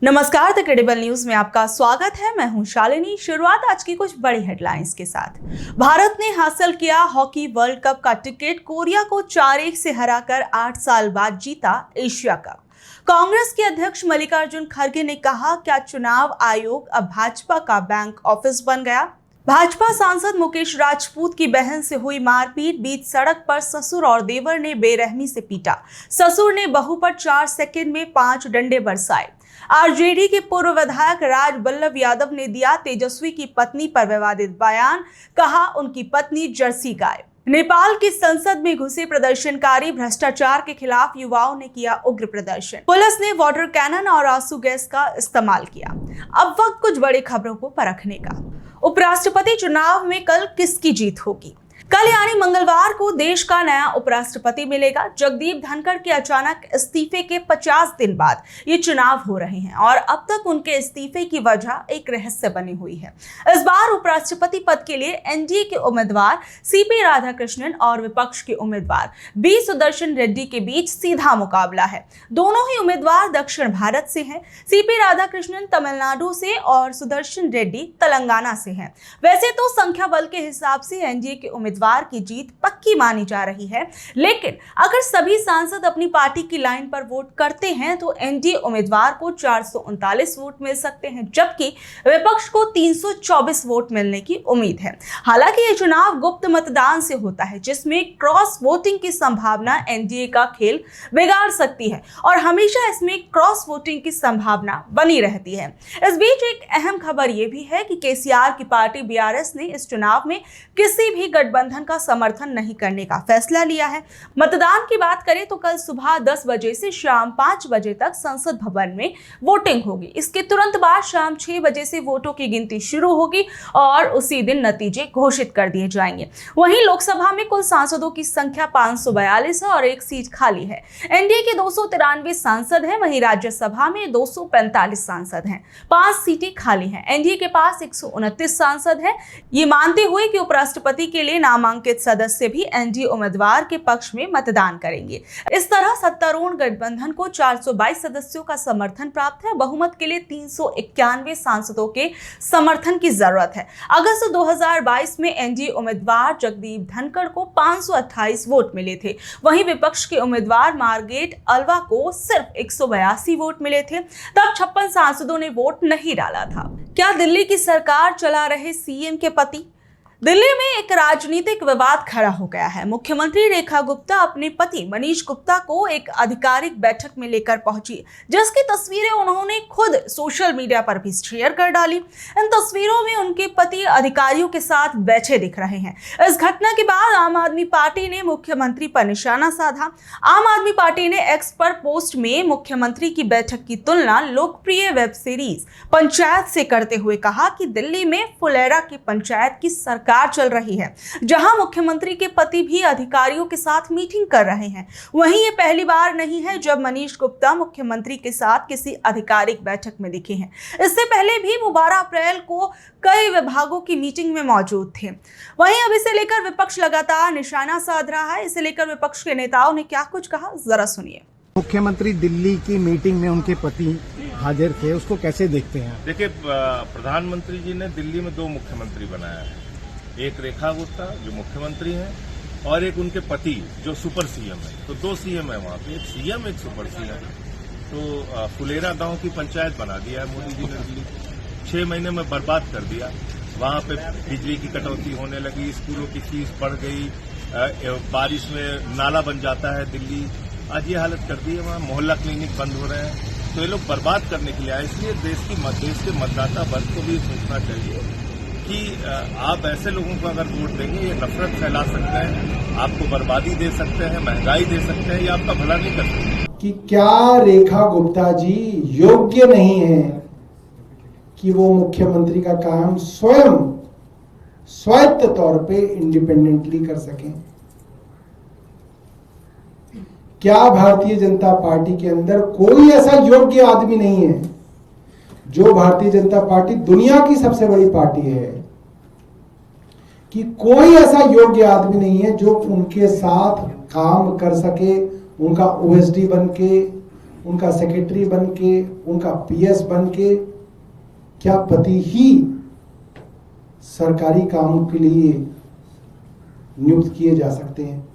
नमस्कार, the credible news में आपका स्वागत है। मैं हूं शालिनी। शुरुआत आज की कुछ बड़ी हेडलाइंस के साथ। भारत ने हासिल किया हॉकी वर्ल्ड कप का टिकट। कोरिया को 4-1 से हराकर 8 साल बाद जीता एशिया कप। कांग्रेस के अध्यक्ष मल्लिकार्जुन खड़गे ने कहा, क्या चुनाव आयोग अब भाजपा का बैंक ऑफिस बन गया। भाजपा सांसद मुकेश राजपूत की बहन से हुई मारपीट। बीच सड़क पर ससुर और देवर ने बेरहमी से पीटा। ससुर ने बहू पर 4 सेकंड में 5 डंडे बरसाए। आरजेडी के पूर्व विधायक राज बल्लभ यादव ने दिया तेजस्वी की पत्नी पर विवादित बयान। कहा, उनकी पत्नी जर्सी गाय। नेपाल की संसद में घुसे प्रदर्शनकारी। भ्रष्टाचार के खिलाफ युवाओं ने किया उग्र प्रदर्शन। पुलिस ने वाटर कैनन और आंसू गैस का इस्तेमाल किया। अब वक्त कुछ बड़ी खबरों को परखने का। उपराष्ट्रपति चुनाव में कल किसकी जीत होगी। कल यानी मंगलवार को देश का नया उपराष्ट्रपति मिलेगा। जगदीप धनखड़ के अचानक इस्तीफे के 50 दिन बाद ये चुनाव हो रहे हैं और अब तक उनके इस्तीफे की वजह एक रहस्य बनी हुई है। इस बार उपराष्ट्रपति पद के लिए एनडीए के उम्मीदवार सीपी राधाकृष्णन और विपक्ष के उम्मीदवार बी सुदर्शन रेड्डी के बीच सीधा मुकाबला है। दोनों ही उम्मीदवार दक्षिण भारत से हैं। सीपी राधाकृष्णन तमिलनाडु से और सुदर्शन रेड्डी तेलंगाना से हैं। वैसे तो संख्या बल के हिसाब से एनडीए के उम्मीदवार की जीत पक्की मानी जा रही है, लेकिन अगर सभी सांसद अपनी पार्टी की लाइन पर वोट करते हैं तो एनडीए उम्मीदवार को 439 वोट मिल सकते हैं, जबकि विपक्ष को 324 वोट मिलने की उम्मीद है। हालांकि यह चुनाव गुप्त मतदान से होता है, जिसमें क्रॉस वोटिंग की संभावना एनडीए का खेल बिगाड़ सकती है और हमेशा इसमें क्रॉस वोटिंग की संभावना बनी रहती है। इस बीच एक अहम खबर यह भी है कि केसीआर की पार्टी बीआरएस ने इस चुनाव में किसी भी गठबंधन का समर्थन नहीं करने का फैसला लिया है। मतदान की बात करें तो कल सुबह 10 बजे से शाम 5 बजे तक संसद भवन में वोटिंग होगी। इसके तुरंत बाद शाम 6 बजे से वोटों की गिनती शुरू होगी और उसी दिन नतीजे घोषित कर दिए जाएंगे। वहीं लोकसभा में कुल सांसदों की संख्या 542 है और एक सीट खाली है। एनडीए के 293 सांसद हैं, वहीं राज्यसभा में 245 सांसद हैं। 5 सीटें खाली हैं। एनडीए के पास 129 सांसद हैं। ये मानते हुए कि उपराष्ट्रपति के लिए नामांकित सदस्य भी एनडीए उम्मीदवार के पक्ष में मतदान करेंगे। इस तरह सत्तारूढ़ गठबंधन को 422 सदस्यों का समर्थन प्राप्त है। बहुमत के लिए 391 सांसदों के समर्थन की जरूरत है। अगस्त 2022 में एनडीए उम्मीदवार जगदीप धनखड़ को 528 वोट मिले थे। वहीं विपक्ष के उम्मीदवार मार्ग्रेट अल्वा को सिर्फ 182 वोट मिले थे। तब 56 सांसदों ने वोट नहीं डाला था। क्या दिल्ली की सरकार चला रहे सीएम के पति। दिल्ली में एक राजनीतिक विवाद खड़ा हो गया है। मुख्यमंत्री रेखा गुप्ता अपने पति मनीष गुप्ता को एक आधिकारिक बैठक में लेकर पहुंची, जिसकी तस्वीरें उन्होंने खुद सोशल मीडिया पर भी शेयर कर डाली। इन तस्वीरों में उनके पति अधिकारियों के साथ बैठे दिख रहे हैं। इस घटना के बाद आम आदमी पार्टी ने मुख्यमंत्री पर निशाना साधा। आम आदमी पार्टी ने एक्स पर पोस्ट में मुख्यमंत्री की बैठक की तुलना लोकप्रिय वेब सीरीज पंचायत से करते हुए कहा कि दिल्ली में फुलेरा की पंचायत की सरकार चल रही है, जहां मुख्यमंत्री के पति भी अधिकारियों के साथ मीटिंग कर रहे हैं। वहीं ये पहली बार नहीं है जब मनीष गुप्ता मुख्यमंत्री के साथ किसी आधिकारिक बैठक में दिखे हैं। इससे पहले भी वो 12 अप्रैल को कई विभागों की मीटिंग में मौजूद थे। वहीं अब इसे लेकर विपक्ष लगातार निशाना साध रहा है। इसे लेकर विपक्ष के नेताओं ने क्या कुछ कहा, जरा सुनिए। मुख्यमंत्री दिल्ली की मीटिंग में उनके पति हाजिर थे, उसको कैसे देखते हैं। देखिए, प्रधानमंत्री जी ने दिल्ली में 2 मुख्यमंत्री बनाया है। एक रेखा गुप्ता जो मुख्यमंत्री हैं और एक उनके पति जो सुपर सीएम है। तो 2 सीएम है वहाँ पे, एक सीएम एक सुपर सीएम। तो फुलेरा गांव की पंचायत बना दिया है मोदी जी ने दिल्ली को। 6 महीने में बर्बाद कर दिया। वहाँ पे बिजली की कटौती होने लगी, स्कूलों की फीस बढ़ गई, बारिश में नाला बन जाता है दिल्ली। आज ये हालत कर दी है। वहाँ मोहल्ला क्लिनिक बंद हो रहे हैं। तो ये लोग बर्बाद करने के लिए आए। इसलिए देश के मतदाता वर्ग को भी सोचना चाहिए कि आप ऐसे लोगों को अगर वोट देंगे, ये नफरत फैला सकते हैं, आपको बर्बादी दे सकते हैं, महंगाई दे सकते हैं, या आपका भला नहीं कर सकते। कि क्या रेखा गुप्ता जी योग्य नहीं है कि वो मुख्यमंत्री का काम स्वयं स्वायत्त तौर पे इंडिपेंडेंटली कर सकें। क्या भारतीय जनता पार्टी के अंदर कोई ऐसा योग्य आदमी नहीं है। जो भारतीय जनता पार्टी दुनिया की सबसे बड़ी पार्टी है, कि कोई ऐसा योग्य आदमी नहीं है जो उनके साथ काम कर सके, उनका ओएसडी बन के उनका सेक्रेटरी बन के, उनका पीएस बन के क्या पति ही सरकारी कामों के लिए नियुक्त किए जा सकते हैं?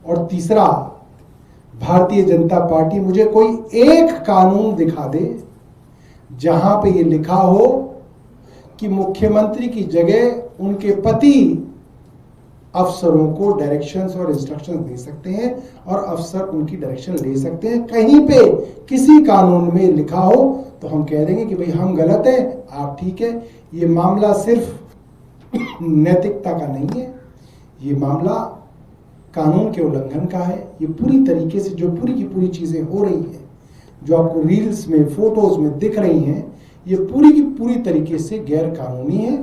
और तीसरा, भारतीय जनता पार्टी मुझे कोई एक कानून दिखा दे जहां पे ये लिखा हो कि मुख्यमंत्री की जगह उनके पति अफसरों को डायरेक्शंस और इंस्ट्रक्शंस दे सकते हैं और अफसर उनकी डायरेक्शन ले सकते हैं। कहीं पे किसी कानून में लिखा हो तो हम कह देंगे कि भाई हम गलत हैं, आप ठीक है। ये मामला सिर्फ नैतिकता का नहीं है, ये मामला कानून के उल्लंघन का है। ये पूरी तरीके से जो पूरी की पूरी चीजें हो रही हैं, जो आपको रील्स में, फोटोज में दिख रही हैं, ये पूरी की पूरी तरीके से गैर कानूनी है।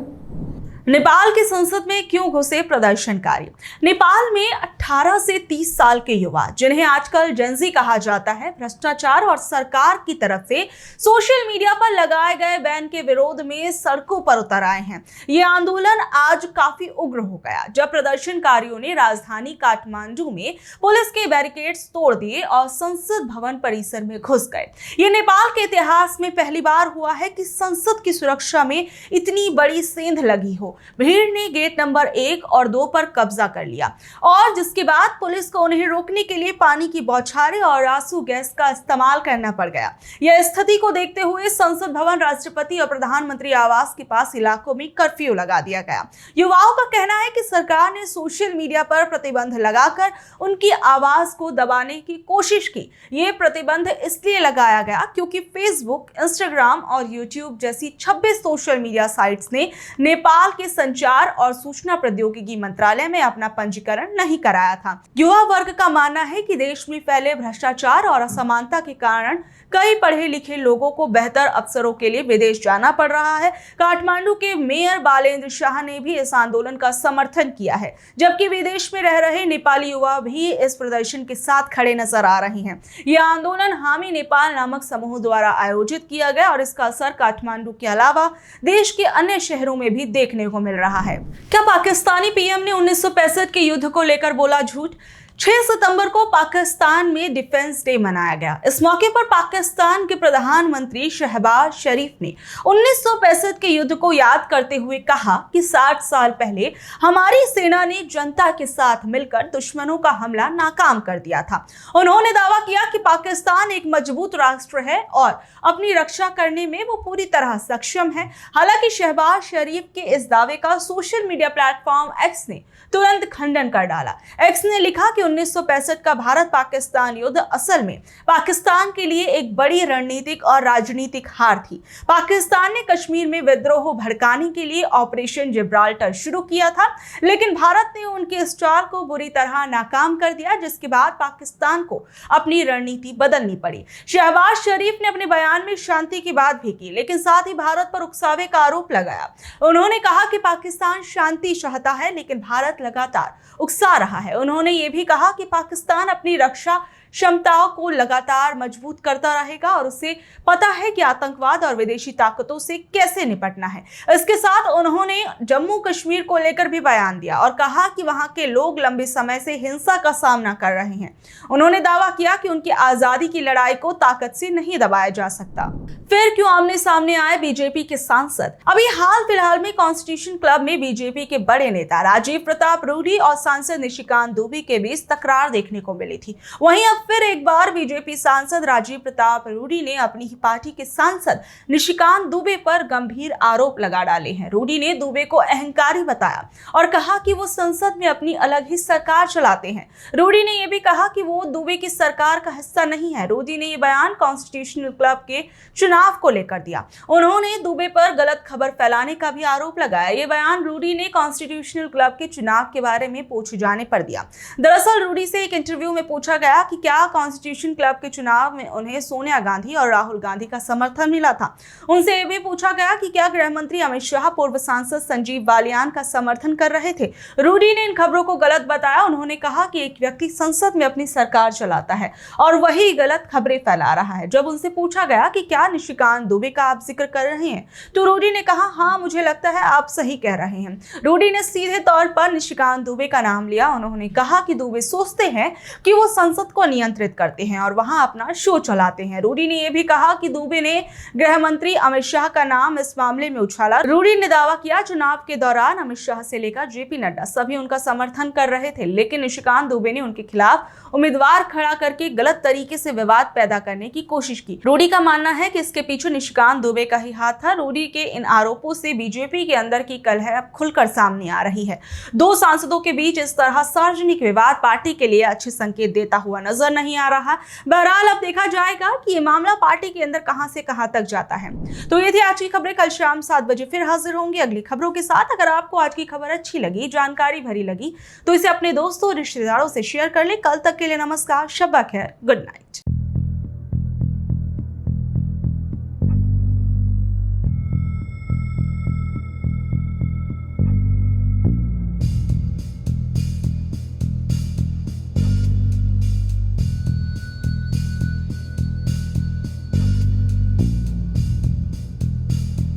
नेपाल की संसद में क्यों घुसे प्रदर्शनकारी? नेपाल में 18 से 30 साल के युवा, जिन्हें आजकल जेनजी कहा जाता है, भ्रष्टाचार और सरकार की तरफ से सोशल मीडिया पर लगाए गए बैन के विरोध में सड़कों पर उतर आए हैं। ये आंदोलन आज काफी उग्र हो गया जब प्रदर्शनकारियों ने राजधानी काठमांडू में पुलिस के बैरिकेड्स तोड़ दिए और संसद भवन परिसर में घुस गए। ये नेपाल के इतिहास में पहली बार हुआ है कि संसद की सुरक्षा में इतनी बड़ी सेंध लगी हो। भीड़ ने गेट नंबर 1 और 2 पर कब्जा कर लिया और जिसके बाद पुलिस को उन्हें रोकने के लिए पानी की बौछारें और आंसू गैस का इस्तेमाल करना पड़ गया। यह स्थिति को देखते हुए संसद भवन, राष्ट्रपति और प्रधानमंत्री आवास के पास इलाकों में कर्फ्यू लगा दिया गया। युवाओं का कहना है कि सरकार ने सोशल मीडिया पर प्रतिबंध लगाकर उनकी आवाज को दबाने की कोशिश की। ये प्रतिबंध इसलिए लगाया गया क्योंकि फेसबुक, इंस्टाग्राम और यूट्यूब जैसी 26 सोशल मीडिया साइट्स ने नेपाल के संचार और सूचना प्रौद्योगिकी मंत्रालय में अपना पंजीकरण नहीं कराया था। युवा वर्ग का मानना है कि देश में फैले भ्रष्टाचार और असमानता के कारण कई पढ़े लिखे लोगों को बेहतर अवसरों के लिए विदेश जाना पड़ रहा है। काठमांडू के मेयर बालेंद्र शाह ने भी इस आंदोलन का समर्थन किया है, जबकि विदेश में रह रहे नेपाली युवा भी इस प्रदर्शन के साथ खड़े नजर आ रहे हैं। यह आंदोलन हामी नेपाल नामक समूह द्वारा आयोजित किया गया और इसका असर काठमांडू के अलावा देश के अन्य शहरों में भी देखने को मिल रहा है। क्या पाकिस्तानी पीएम ने 1965 के युद्ध को लेकर बोला झूठ? 6 सितंबर को पाकिस्तान में डिफेंस डे मनाया गया। इस मौके पर पाकिस्तान के प्रधानमंत्री शहबाज शरीफ ने 1965 के युद्ध को याद करते हुए कहा कि 60 साल पहले हमारी सेना ने जनता के साथ मिलकर दुश्मनों का हमला नाकाम कर दिया था। उन्होंने दावा किया कि पाकिस्तान एक मजबूत राष्ट्र है और अपनी रक्षा करने में वो पूरी तरह सक्षम है। हालांकि शहबाज शरीफ के इस दावे का सोशल मीडिया प्लेटफॉर्म एक्स ने तुरंत खंडन कर डाला। एक्स ने लिखा कि 1965 का भारत पाकिस्तान युद्ध असल में पाकिस्तान के लिए एक बड़ी रणनीतिक और राजनीतिक हार थी। पाकिस्तान ने कश्मीर में विद्रोह भड़काने के लिए ऑपरेशन जिब्राल्टर शुरू किया था, लेकिन भारत ने उनके इस चाल को बुरी तरह नाकाम कर दिया, जिसके बाद पाकिस्तान को अपनी रणनीति बदलनी पड़ी। शहबाज शरीफ ने अपने बयान में शांति की बात भी की, लेकिन साथ ही भारत पर उकसावे का आरोप लगाया। उन्होंने कहा कि पाकिस्तान शांति चाहता है, लेकिन भारत लगातार उकसा रहा है। उन्होंने ये भी कहा कि पाकिस्तान अपनी रक्षा क्षमताओं को लगातार मजबूत करता रहेगा और उसे पता है कि आतंकवाद और विदेशी ताकतों से कैसे निपटना है। इसके साथ उन्होंने जम्मू कश्मीर को लेकर भी बयान दिया और कहा कि वहां के लोग लंबे समय से हिंसा का सामना कर रहे हैं। उन्होंने दावा किया कि उनकी आजादी की लड़ाई को ताकत से नहीं दबाया जा सकता। फिर क्यों आमने सामने आए बीजेपी के सांसद? अभी हाल फिलहाल में कॉन्स्टिट्यूशन क्लब में बीजेपी के बड़े नेता राजीव प्रताप रूडी और सांसद निशिकांत दुबे के बीच तकरार देखने को मिली थी। वहीं अब फिर एक बार बीजेपी सांसद राजीव प्रताप रूडी ने अपनी ही पार्टी के सांसद निशिकांत दुबे पर गंभीर आरोप लगा डाले हैं। रूडी ने दुबे को अहंकारी बताया और कहा कि वो संसद में अपनी अलग ही सरकार चलाते हैं। रूडी ने यह भी कहा कि वो दुबे की सरकार का हिस्सा नहीं है। रूडी ने यह बयान कॉन्स्टिट्यूशनल क्लब के चुनाव को लेकर दिया। उन्होंने दुबे पर गलत खबर फैलाने का भी आरोप लगाया। ये बयान रूडी ने कॉन्स्टिट्यूशनल क्लब के चुनाव के बारे में पूछे जाने पर दिया। दरअसल रूडी से एक इंटरव्यू में पूछा गया कि क्या कॉन्स्टिट्यूशन क्लब के चुनाव में उन्हें सोनिया गांधी और राहुल गांधी का समर्थन मिला था। उनसे यह भी पूछा गया कि क्या गृह मंत्री अमित शाह पूर्व सांसद संजीव बालियान का समर्थन कर रहे थे। रूडी ने इन खबरों को गलत बताया। उन्होंने कहा कि एक व्यक्ति संसद में अपनी सरकार चलाता है और वही गलत खबरें फैला रहा है। जब उनसे पूछा गया कि क्या निशिकांत दुबे का आप जिक्र कर रहे हैं, तो रूडी ने कहा हाँ मुझे लगता है आप सही कह रहे हैं। रूडी ने सीधे तौर पर निशिकांत दुबे का नाम लिया। उन्होंने कहा कि दुबे सोचते हैं कि वो संसद को नियंत्रित करते हैं और वहां अपना शो चलाते हैं। रूडी ने यह भी कहा कि दुबे ने गृह मंत्री अमित शाह का नाम इस मामले में उछाला। रूडी ने दावा किया चुनाव के दौरान अमित शाह से लेकर जेपी नड्डा सभी उनका समर्थन कर रहे थे, लेकिन निशिकांत दुबे ने उनके खिलाफ उम्मीदवार खड़ा करके गलत तरीके से विवाद पैदा करने की कोशिश की। रूडी का मानना है कि इसके पीछे निशिकांत दुबे का ही हाथ था। रूडी के इन आरोपों से बीजेपी के अंदर की कलह अब खुलकर सामने आ रही है। दो सांसदों के बीच इस तरह सार्वजनिक विवाद पार्टी के लिए अच्छे संकेत देता हुआ नजर नहीं आ रहा। बहरहाल अब देखा जाएगा कि ये मामला पार्टी के अंदर कहां से कहां तक जाता है। तो ये थी आज की खबरें। कल शाम 7 बजे फिर हाजिर होंगे अगली खबरों के साथ। अगर आपको आज की खबर अच्छी लगी, जानकारी भरी लगी, तो इसे अपने दोस्तों और रिश्तेदारों से शेयर कर ले। कल तक के लिए नमस्कार, शब्बा खैर, गुड नाइट।